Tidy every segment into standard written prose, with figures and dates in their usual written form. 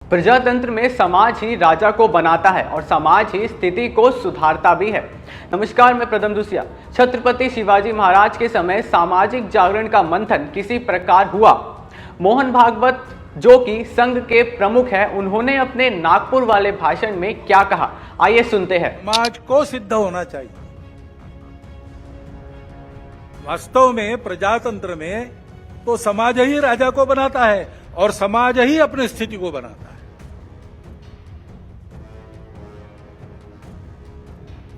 प्रजातंत्र में समाज ही राजा को बनाता है और समाज ही स्थिति को सुधारता भी है। नमस्कार, मैं प्रथम दूसिया। छत्रपति शिवाजी महाराज के समय सामाजिक जागरण का मंथन किसी प्रकार हुआ। मोहन भागवत, जो कि संघ के प्रमुख हैं, उन्होंने अपने नागपुर वाले भाषण में क्या कहा, आइए सुनते हैं। समाज को सिद्ध होना चाहिए। वास्तव में प्रजातंत्र में तो समाज ही राजा को बनाता है और समाज ही अपनी स्थिति को बनाता है।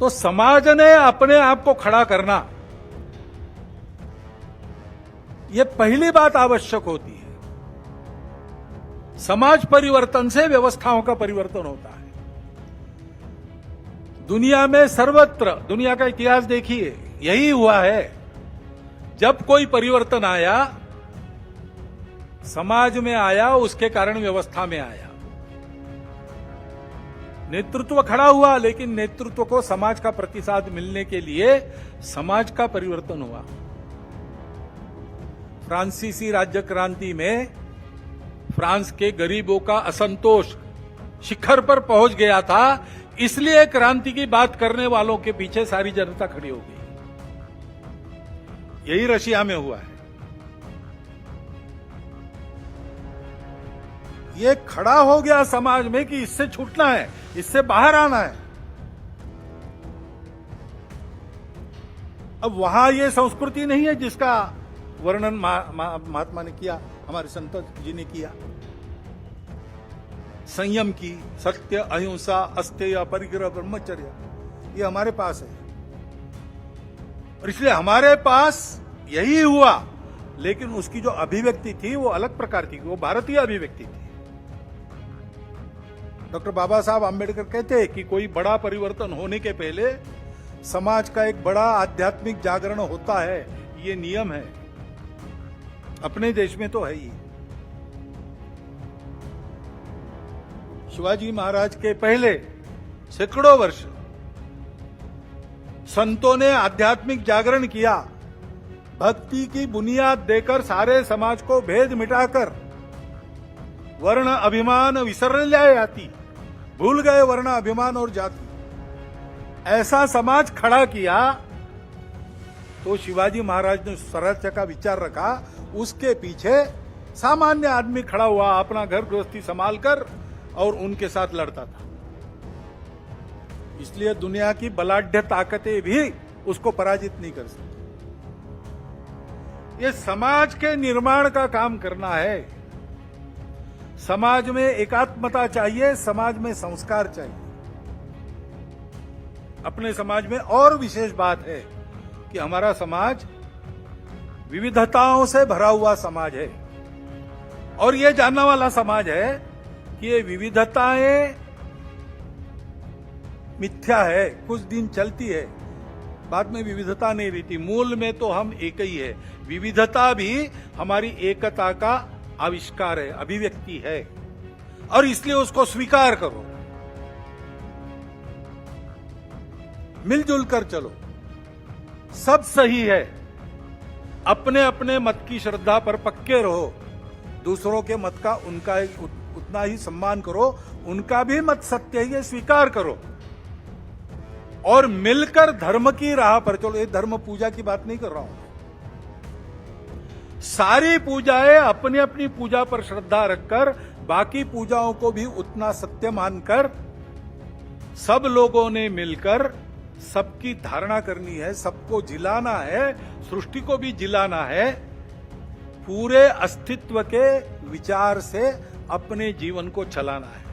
तो समाज ने अपने आप को खड़ा करना, यह पहली बात आवश्यक होती है। समाज परिवर्तन से व्यवस्थाओं का परिवर्तन होता है। दुनिया में सर्वत्र, दुनिया का इतिहास देखिए, यही हुआ है। जब कोई परिवर्तन आया, समाज में आया, उसके कारण व्यवस्था में आया। नेतृत्व खड़ा हुआ, लेकिन नेतृत्व को समाज का प्रतिसाद मिलने के लिए समाज का परिवर्तन हुआ। फ्रांसीसी राज्य क्रांति में फ्रांस के गरीबों का असंतोष शिखर पर पहुंच गया था, इसलिए क्रांति की बात करने वालों के पीछे सारी जनता खड़ी हो गई। यही रशिया में हुआ है। ये खड़ा हो गया समाज में कि इससे छूटना है, इससे बाहर आना है। अब वहां ये संस्कृति नहीं है जिसका वर्णन महात्मा ने किया, हमारे संत जी ने किया। संयम की, सत्य, अहिंसा, अस्तेय, परिग्रह, ब्रह्मचर्य, ये हमारे पास है। और इसलिए हमारे पास यही हुआ, लेकिन उसकी जो अभिव्यक्ति थी वो अलग प्रकार की, वो भारतीय अभिव्यक्ति थी। डॉक्टर बाबा साहब आंबेडकर कहते हैं कि कोई बड़ा परिवर्तन होने के पहले समाज का एक बड़ा आध्यात्मिक जागरण होता है, ये नियम है। अपने देश में तो है ही। शिवाजी महाराज के पहले सैकड़ों वर्ष संतों ने आध्यात्मिक जागरण किया। भक्ति की बुनियाद देकर सारे समाज को भेद मिटाकर वर्ण अभिमान विसर जाती, भूल गए वर्ण अभिमान और जाति। ऐसा समाज खड़ा किया तो शिवाजी महाराज ने स्वराज्य का विचार रखा। उसके पीछे सामान्य आदमी खड़ा हुआ, अपना घर गृहस्थी संभाल कर, और उनके साथ लड़ता था। इसलिए दुनिया की बलाढ्य ताकतें भी उसको पराजित नहीं कर सकती। ये समाज के निर्माण का काम करना है। समाज में एकात्मता चाहिए, समाज में संस्कार चाहिए। अपने समाज में और विशेष बात है कि हमारा समाज विविधताओं से भरा हुआ समाज है, और यह जानने वाला समाज है कि ये विविधताएं मिथ्या है, कुछ दिन चलती है, बाद में विविधता नहीं रहती। मूल में तो हम एक ही है। विविधता भी हमारी एकता का आविष्कार है, अभिव्यक्ति है, और इसलिए उसको स्वीकार करो, मिलजुल कर चलो, सब सही है। अपने अपने मत की श्रद्धा पर पक्के रहो, दूसरों के मत का उनका उतना ही सम्मान करो, उनका भी मत सत्य है, स्वीकार करो, और मिलकर धर्म की राह पर चलो। ये धर्म पूजा की बात नहीं कर रहा हूं। सारी पूजाएं अपनी अपनी पूजा पर श्रद्धा रखकर, बाकी पूजाओं को भी उतना सत्य मानकर, सब लोगों ने मिलकर सबकी धारणा करनी है, सबको जिलाना है, सृष्टि को भी जिलाना है। पूरे अस्तित्व के विचार से अपने जीवन को चलाना है।